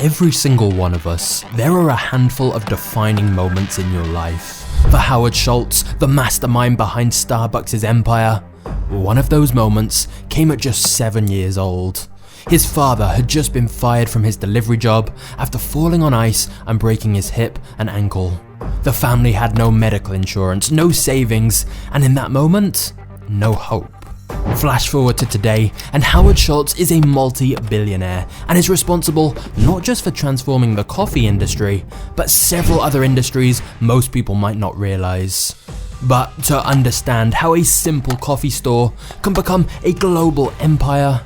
every single one of us, there are a handful of defining moments in your life. For Howard Schultz, the mastermind behind Starbucks' empire, one of those moments came at just 7 years old. His father had just been fired from his delivery job after falling on ice and breaking his hip and ankle. The family had no medical insurance, no savings, and in that moment, no hope. Flash forward to today, and Howard Schultz is a multi-billionaire and is responsible not just for transforming the coffee industry, but several other industries most people might not realize. But to understand how a simple coffee store can become a global empire,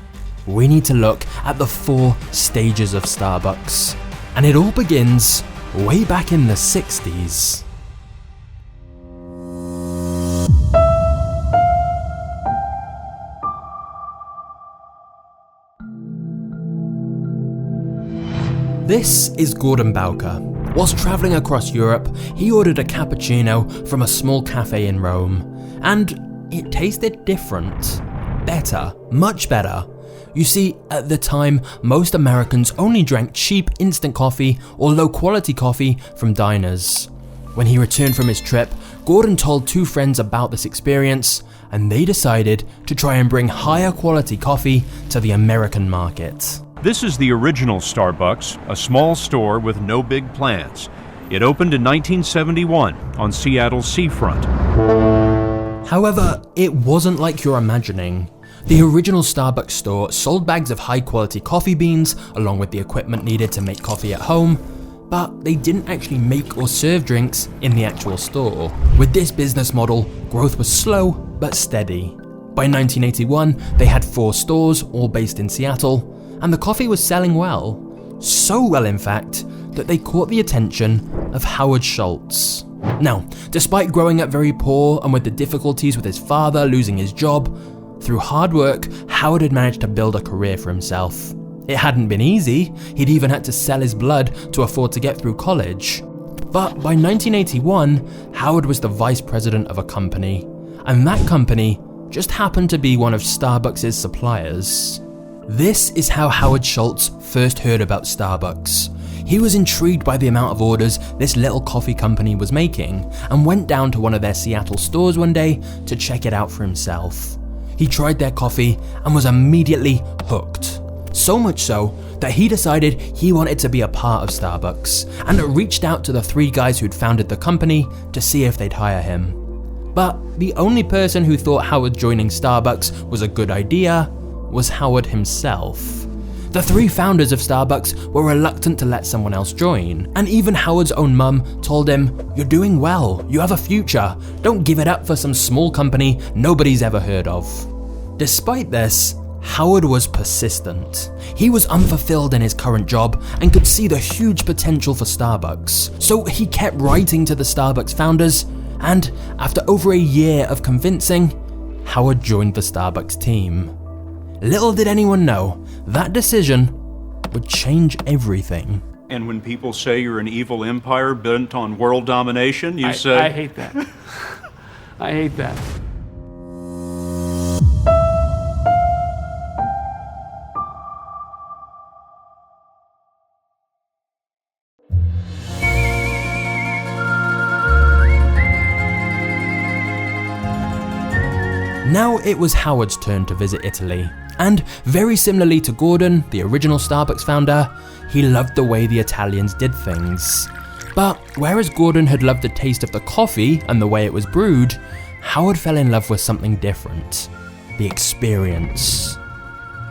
we need to look at the 4 stages of Starbucks. And it all begins way back in the 60s. This is Gordon Bowker. Whilst travelling across Europe, he ordered a cappuccino from a small cafe in Rome, and it tasted different. Better, much better. You see, at the time, most Americans only drank cheap instant coffee or low-quality coffee from diners. When he returned from his trip, Gordon told 2 friends about this experience, and they decided to try and bring higher quality coffee to the American market. This is the original Starbucks, a small store with no big plans. It opened in 1971 on Seattle's seafront. However, it wasn't like you're imagining. The original Starbucks store sold bags of high-quality coffee beans along with the equipment needed to make coffee at home, but they didn't actually make or serve drinks in the actual store. With this business model, growth was slow but steady. By 1981, they had 4 stores, all based in Seattle, and the coffee was selling well. So well, in fact, that they caught the attention of Howard Schultz. Now, despite growing up very poor and with the difficulties with his father losing his job, through hard work, Howard had managed to build a career for himself. It hadn't been easy. He'd even had to sell his blood to afford to get through college. But by 1981, Howard was the vice president of a company, and that company just happened to be one of Starbucks' suppliers. This is how Howard Schultz first heard about Starbucks. He was intrigued by the amount of orders this little coffee company was making and went down to one of their Seattle stores one day to check it out for himself. He tried their coffee and was immediately hooked. So much so that he decided he wanted to be a part of Starbucks and reached out to the 3 guys who'd founded the company to see if they'd hire him. But the only person who thought Howard joining Starbucks was a good idea was Howard himself. The 3 founders of Starbucks were reluctant to let someone else join, and even Howard's own mum told him, "You're doing well, you have a future, don't give it up for some small company nobody's ever heard of." Despite this, Howard was persistent. He was unfulfilled in his current job and could see the huge potential for Starbucks, so he kept writing to the Starbucks founders, and after over a year of convincing, Howard joined the Starbucks team. Little did anyone know, that decision would change everything. And when people say you're an evil empire bent on world domination, you say... I hate that. I hate that. Now it was Howard's turn to visit Italy, and very similarly to Gordon, the original Starbucks founder, he loved the way the Italians did things. But whereas Gordon had loved the taste of the coffee and the way it was brewed, Howard fell in love with something different: the experience.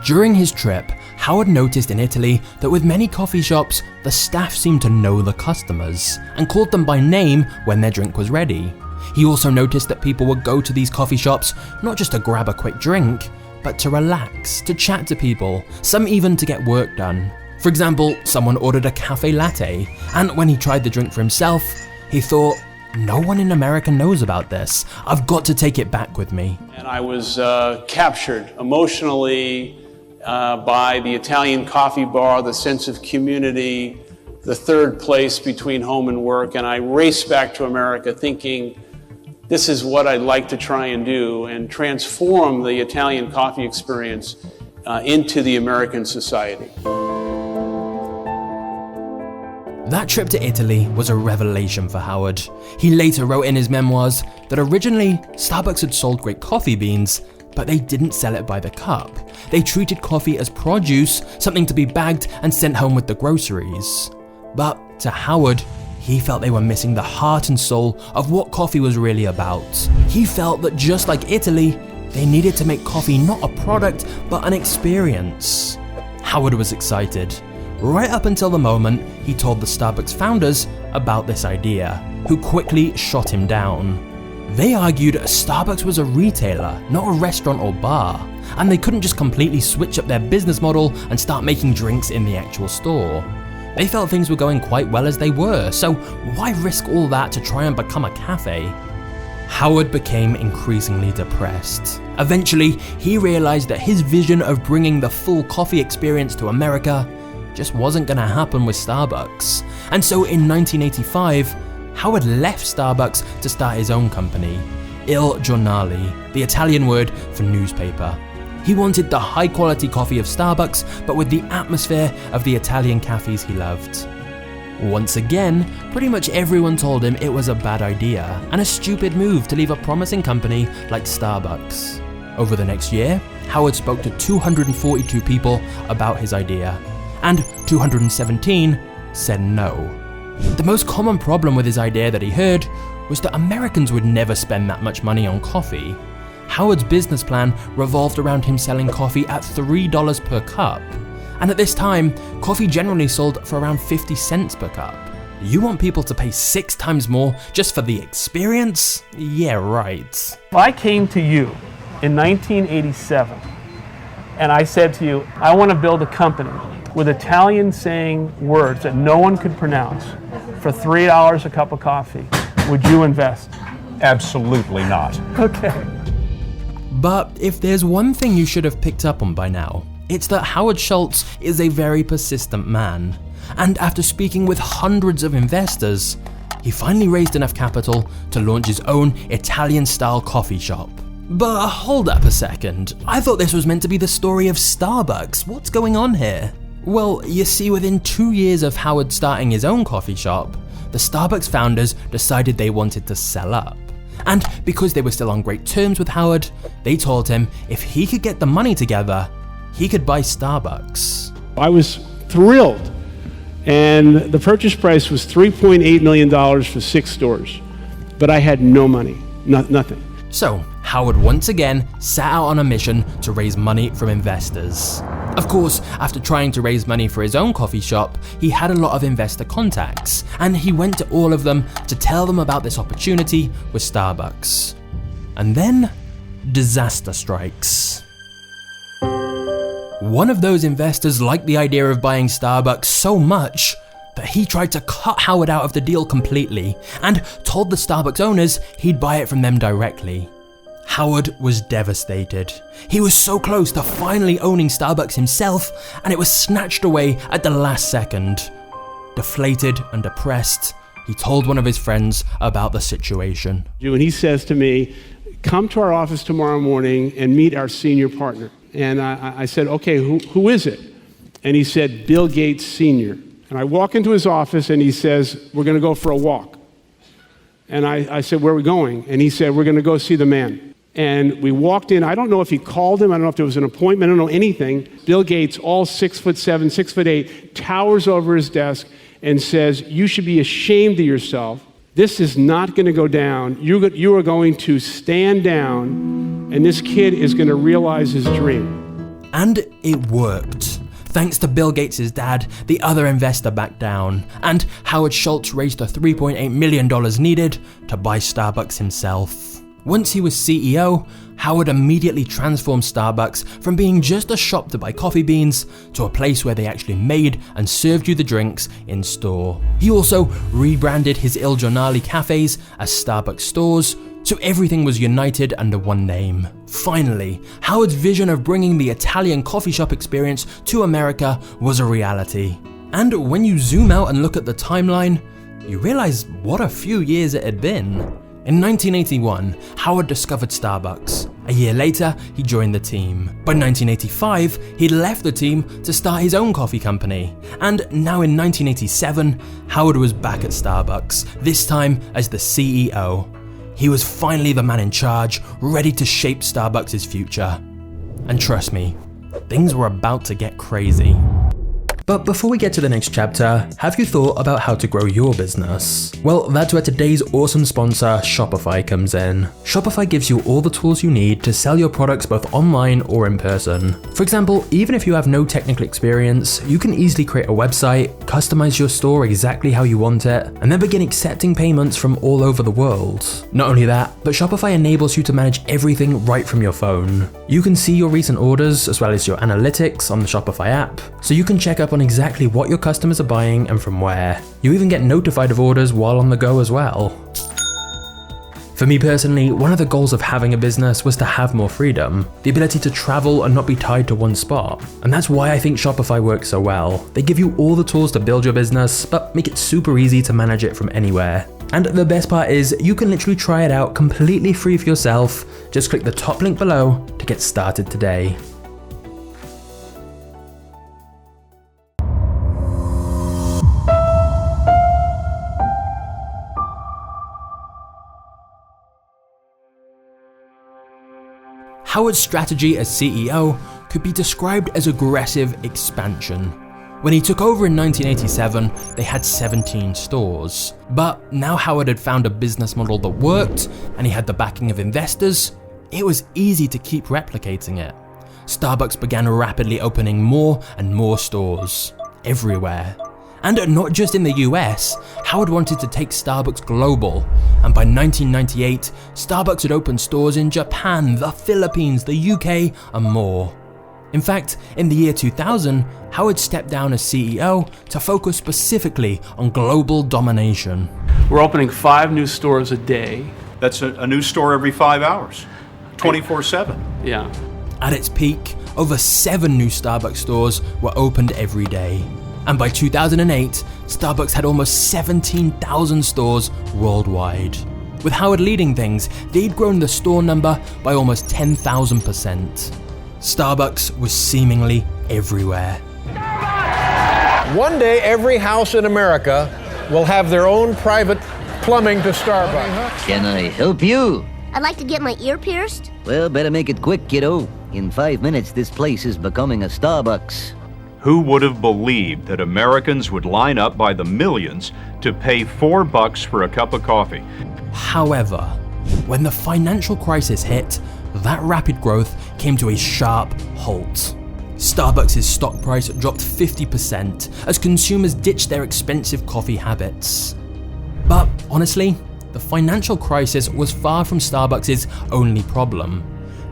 During his trip, Howard noticed in Italy that with many coffee shops, the staff seemed to know the customers and called them by name when their drink was ready. He also noticed that people would go to these coffee shops not just to grab a quick drink, but to relax, to chat to people, some even to get work done. For example, someone ordered a cafe latte, and when he tried the drink for himself, he thought, "No one in America knows about this. I've got to take it back with me." And I was captured emotionally by the Italian coffee bar, the sense of community, the third place between home and work, and I raced back to America thinking, this is what I'd like to try and do and transform the Italian coffee experience into the American society. That trip to Italy was a revelation for Howard. He later wrote in his memoirs that originally Starbucks had sold great coffee beans, but they didn't sell it by the cup. They treated coffee as produce, something to be bagged and sent home with the groceries. But to Howard, he felt they were missing the heart and soul of what coffee was really about. He felt that just like Italy, they needed to make coffee not a product, but an experience. Howard was excited, right up until the moment he told the Starbucks founders about this idea, who quickly shot him down. They argued Starbucks was a retailer, not a restaurant or bar, and they couldn't just completely switch up their business model and start making drinks in the actual store. They felt things were going quite well as they were, so why risk all that to try and become a cafe? Howard became increasingly depressed. Eventually, he realized that his vision of bringing the full coffee experience to America just wasn't gonna happen with Starbucks. And so in 1985, Howard left Starbucks to start his own company, Il Giornale, the Italian word for newspaper. He wanted the high quality coffee of Starbucks, but with the atmosphere of the Italian cafes he loved. Once again, pretty much everyone told him it was a bad idea and a stupid move to leave a promising company like Starbucks. Over the next year, Howard spoke to 242 people about his idea, and 217 said no. The most common problem with his idea that he heard was that Americans would never spend that much money on coffee. Howard's business plan revolved around him selling coffee at $3 per cup. And at this time, coffee generally sold for around 50 cents per cup. You want people to pay 6 times more just for the experience? Yeah, right. If I came to you in 1987 and I said to you, I want to build a company with Italian saying words that no one could pronounce for $3 a cup of coffee, would you invest? Absolutely not. Okay. But if there's one thing you should have picked up on by now, it's that Howard Schultz is a very persistent man. And after speaking with hundreds of investors, he finally raised enough capital to launch his own Italian-style coffee shop. But hold up a second, I thought this was meant to be the story of Starbucks. What's going on here? Well, you see, within 2 years of Howard starting his own coffee shop, the Starbucks founders decided they wanted to sell up. And because they were still on great terms with Howard, they told him if he could get the money together, he could buy Starbucks. I was thrilled, and the purchase price was $3.8 million for 6 stores, but I had no money, nothing. So, Howard once again set out on a mission to raise money from investors. Of course, after trying to raise money for his own coffee shop, he had a lot of investor contacts, and he went to all of them to tell them about this opportunity with Starbucks. And then, disaster strikes. One of those investors liked the idea of buying Starbucks so much that he tried to cut Howard out of the deal completely and told the Starbucks owners he'd buy it from them directly. Howard was devastated. He was so close to finally owning Starbucks himself, and it was snatched away at the last second. Deflated and depressed, he told one of his friends about the situation. And he says to me, come to our office tomorrow morning and meet our senior partner. And I said, okay, who is it? And he said, Bill Gates Sr. And I walk into his office and he says, we're going to go for a walk. And I said, where are we going? And he said, we're going to go see the man. And we walked in. I don't know if he called him. I don't know if there was an appointment. I don't know anything. Bill Gates, all 6'7", 6'8", towers over his desk and says, you should be ashamed of yourself. This is not going to go down. You are going to stand down, and this kid is going to realize his dream. And it worked. Thanks to Bill Gates' dad, the other investor backed down, and Howard Schultz raised the $3.8 million needed to buy Starbucks himself. Once he was CEO, Howard immediately transformed Starbucks from being just a shop to buy coffee beans to a place where they actually made and served you the drinks in store. He also rebranded his Il Giornale cafes as Starbucks stores, so everything was united under one name. Finally, Howard's vision of bringing the Italian coffee shop experience to America was a reality. And when you zoom out and look at the timeline, you realize what a few years it had been. In 1981, Howard discovered Starbucks, A year later, he joined the team. By 1985, he'd left the team to start his own coffee company. And now in 1987, Howard was back at Starbucks, this time as the CEO. He was finally the man in charge, ready to shape Starbucks' future. And trust me, things were about to get crazy. But before we get to the next chapter, have you thought about how to grow your business? Well, that's where today's awesome sponsor, Shopify, comes in. Shopify gives you all the tools you need to sell your products both online or in person. For example, even if you have no technical experience, you can easily create a website, customize your store exactly how you want it, and then begin accepting payments from all over the world. Not only that, but Shopify enables you to manage everything right from your phone. You can see your recent orders as well as your analytics on the Shopify app, so you can check up on exactly what your customers are buying and from where. You even get notified of orders while on the go as well. For me personally, one of the goals of having a business was to have more freedom, the ability to travel and not be tied to one spot. And that's why I think Shopify works so well. They give you all the tools to build your business, but make it super easy to manage it from anywhere. And the best part is, you can literally try it out completely free for yourself. Just click the top link below to get started today. Howard's strategy as CEO could be described as aggressive expansion. When he took over in 1987, they had 17 stores. But now Howard had found a business model that worked, and he had the backing of investors, it was easy to keep replicating it. Starbucks began rapidly opening more and more stores, everywhere. And not just in the US, Howard wanted to take Starbucks global, and by 1998, Starbucks had opened stores in Japan, the Philippines, the UK, and more. In fact, in the year 2000, Howard stepped down as CEO to focus specifically on global domination. We're opening 5 new stores a day. That's a new store every 5 hours, 24/7. Yeah. At its peak, over 7 new Starbucks stores were opened every day. And by 2008, Starbucks had almost 17,000 stores worldwide. With Howard leading things, they'd grown the store number by almost 10,000%. Starbucks was seemingly everywhere. One day, every house in America will have their own private plumbing to Starbucks. Can I help you? I'd like to get my ear pierced. Well, better make it quick, kiddo. In 5 minutes, this place is becoming a Starbucks. Who would have believed that Americans would line up by the millions to pay $4 for a cup of coffee? However, when the financial crisis hit, that rapid growth came to a sharp halt. Starbucks' stock price dropped 50% as consumers ditched their expensive coffee habits. But honestly, the financial crisis was far from Starbucks' only problem.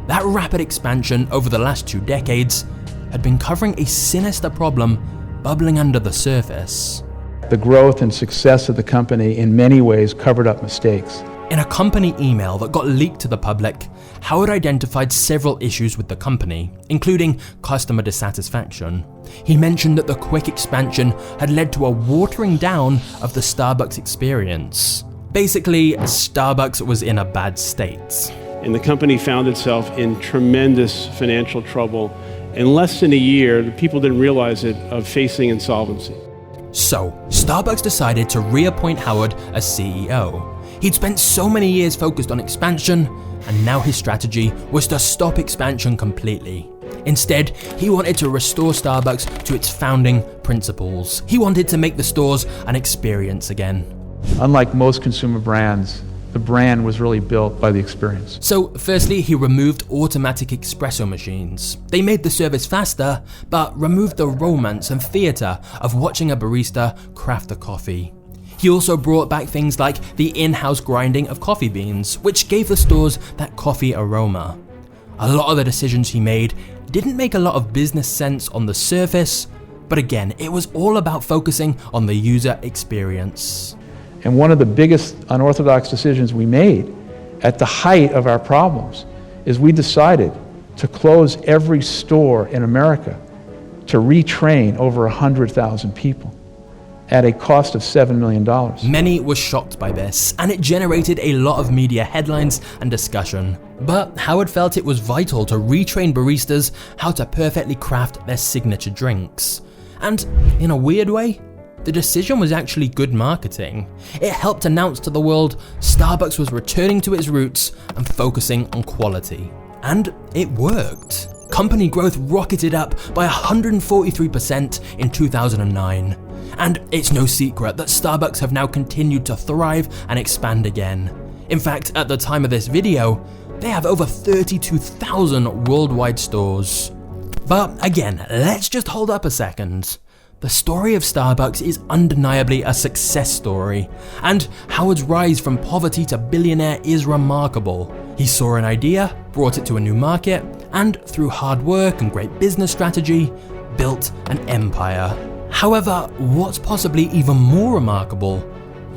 That rapid expansion over the last 2 decades had been covering a sinister problem bubbling under the surface. The growth and success of the company in many ways covered up mistakes. In a company email that got leaked to the public, Howard identified several issues with the company, including customer dissatisfaction. He mentioned that the quick expansion had led to a watering down of the Starbucks experience. Basically, Starbucks was in a bad state. And the company found itself in tremendous financial trouble. In less than a year, the people didn't realize it, of facing insolvency. So, Starbucks decided to reappoint Howard as CEO. He'd spent so many years focused on expansion, and now his strategy was to stop expansion completely. Instead, he wanted to restore Starbucks to its founding principles. He wanted to make the stores an experience again. Unlike most consumer brands, the brand was really built by the experience. So firstly, he removed automatic espresso machines. They made the service faster, but removed the romance and theatre of watching a barista craft a coffee. He also brought back things like the in-house grinding of coffee beans, which gave the stores that coffee aroma. A lot of the decisions he made didn't make a lot of business sense on the surface, but again, it was all about focusing on the user experience. And one of the biggest unorthodox decisions we made at the height of our problems is we decided to close every store in America to retrain over 100,000 people at a cost of $7 million. Many were shocked by this, and it generated a lot of media headlines and discussion. But Howard felt it was vital to retrain baristas how to perfectly craft their signature drinks. And in a weird way, the decision was actually good marketing. It helped announce to the world Starbucks was returning to its roots and focusing on quality. And it worked. Company growth rocketed up by 143% in 2009. And it's no secret that Starbucks have now continued to thrive and expand again. In fact, at the time of this video, they have over 32,000 worldwide stores. But again, let's just hold up a second. The story of Starbucks is undeniably a success story, and Howard's rise from poverty to billionaire is remarkable. He saw an idea, brought it to a new market, and through hard work and great business strategy, built an empire. However, what's possibly even more remarkable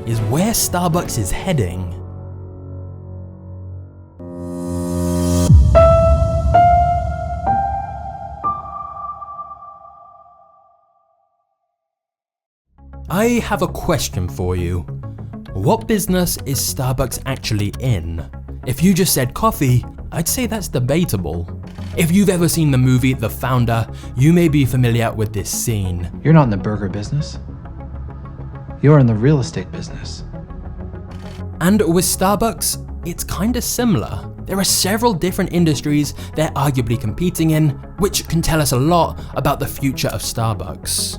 is where Starbucks is heading. I have a question for you. What business is Starbucks actually in? If you just said coffee, I'd say that's debatable. If you've ever seen the movie The Founder, you may be familiar with this scene. You're not in the burger business. You're in the real estate business. And with Starbucks, it's kinda similar. There are several different industries they're arguably competing in, which can tell us a lot about the future of Starbucks.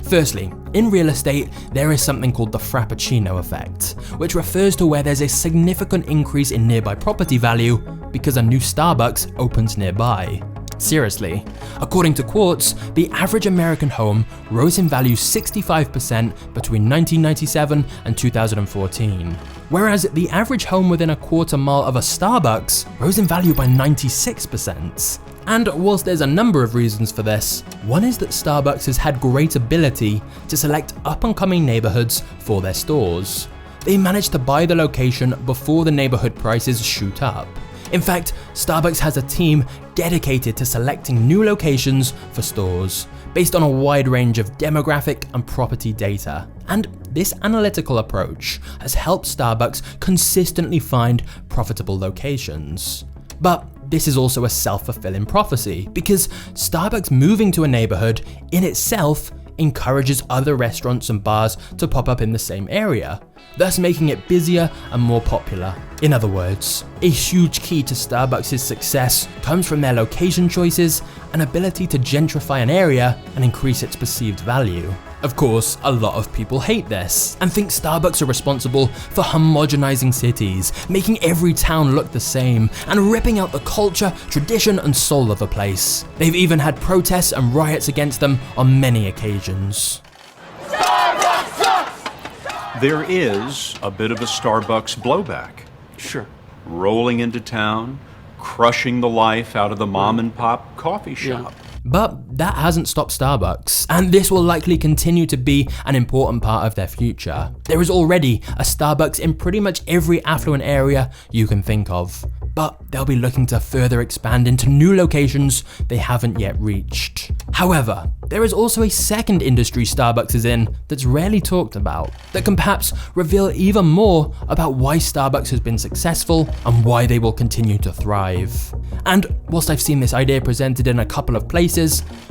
Firstly, in real estate, there is something called the Frappuccino effect, which refers to where there's a significant increase in nearby property value because a new Starbucks opens nearby. Seriously, according to Quartz, the average American home rose in value 65% between 1997 and 2014, whereas the average home within a quarter mile of a Starbucks rose in value by 96%. And whilst there's a number of reasons for this, one is that Starbucks has had great ability to select up-and-coming neighborhoods for their stores. They managed to buy the location before the neighborhood prices shoot up. In fact, Starbucks has a team dedicated to selecting new locations for stores, based on a wide range of demographic and property data. And this analytical approach has helped Starbucks consistently find profitable locations. But this is also a self-fulfilling prophecy, because Starbucks moving to a neighborhood in itself encourages other restaurants and bars to pop up in the same area, thus making it busier and more popular. In other words, a huge key to Starbucks' success comes from their location choices and ability to gentrify an area and increase its perceived value. Of course, a lot of people hate this and think Starbucks are responsible for homogenizing cities, making every town look the same, and ripping out the culture, tradition, and soul of a place. They've even had protests and riots against them on many occasions. There is a bit of a Starbucks blowback. Sure. Rolling into town, crushing the life out of the mom and pop coffee shop. But that hasn't stopped Starbucks, and this will likely continue to be an important part of their future. There is already a Starbucks in pretty much every affluent area you can think of, but they'll be looking to further expand into new locations they haven't yet reached. However, there is also a second industry Starbucks is in that's rarely talked about, that can perhaps reveal even more about why Starbucks has been successful and why they will continue to thrive. And whilst I've seen this idea presented in a couple of places,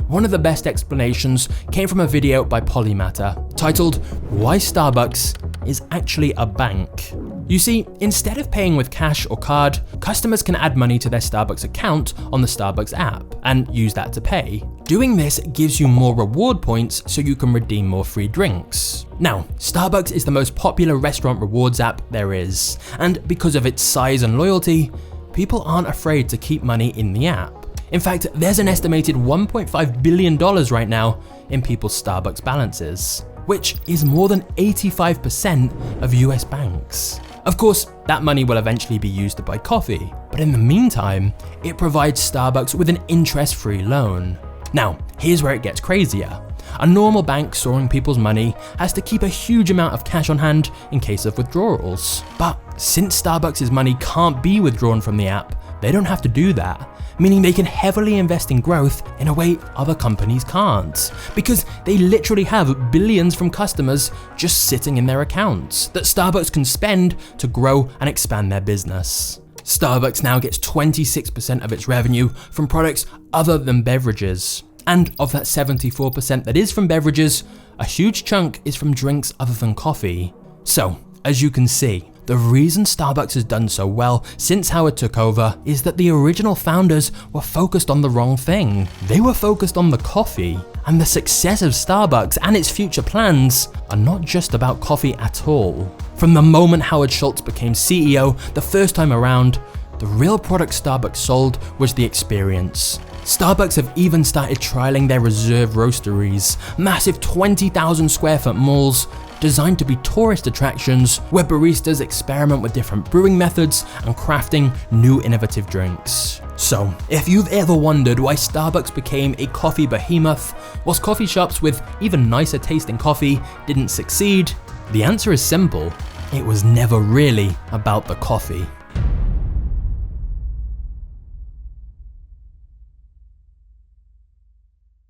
one of the best explanations came from a video by Polymatter titled "Why Starbucks is Actually a Bank." You see, instead of paying with cash or card, customers can add money to their Starbucks account on the Starbucks app and use that to pay. Doing this gives you more reward points so you can redeem more free drinks. Now, Starbucks is the most popular restaurant rewards app there is, and because of its size and loyalty, people aren't afraid to keep money in the app. In fact, there's an estimated $1.5 billion right now in people's Starbucks balances, which is more than 85% of US banks. Of course, that money will eventually be used to buy coffee, but in the meantime, it provides Starbucks with an interest-free loan. Now, here's where it gets crazier. A normal bank storing people's money has to keep a huge amount of cash on hand in case of withdrawals. But since Starbucks' money can't be withdrawn from the app, they don't have to do that, meaning they can heavily invest in growth in a way other companies can't, because they literally have billions from customers just sitting in their accounts that Starbucks can spend to grow and expand their business. Starbucks now gets 26% of its revenue from products other than beverages. And of that 74% that is from beverages, a huge chunk is from drinks other than coffee. So, as you can see, the reason Starbucks has done so well since Howard took over is that the original founders were focused on the wrong thing. They were focused on the coffee, and the success of Starbucks and its future plans are not just about coffee at all. From the moment Howard Schultz became CEO the first time around, the real product Starbucks sold was the experience. Starbucks have even started trialing their reserve roasteries, massive 20,000 square foot malls designed to be tourist attractions where baristas experiment with different brewing methods and crafting new innovative drinks. So, if you've ever wondered why Starbucks became a coffee behemoth, whilst coffee shops with even nicer tasting coffee didn't succeed, the answer is simple: it was never really about the coffee.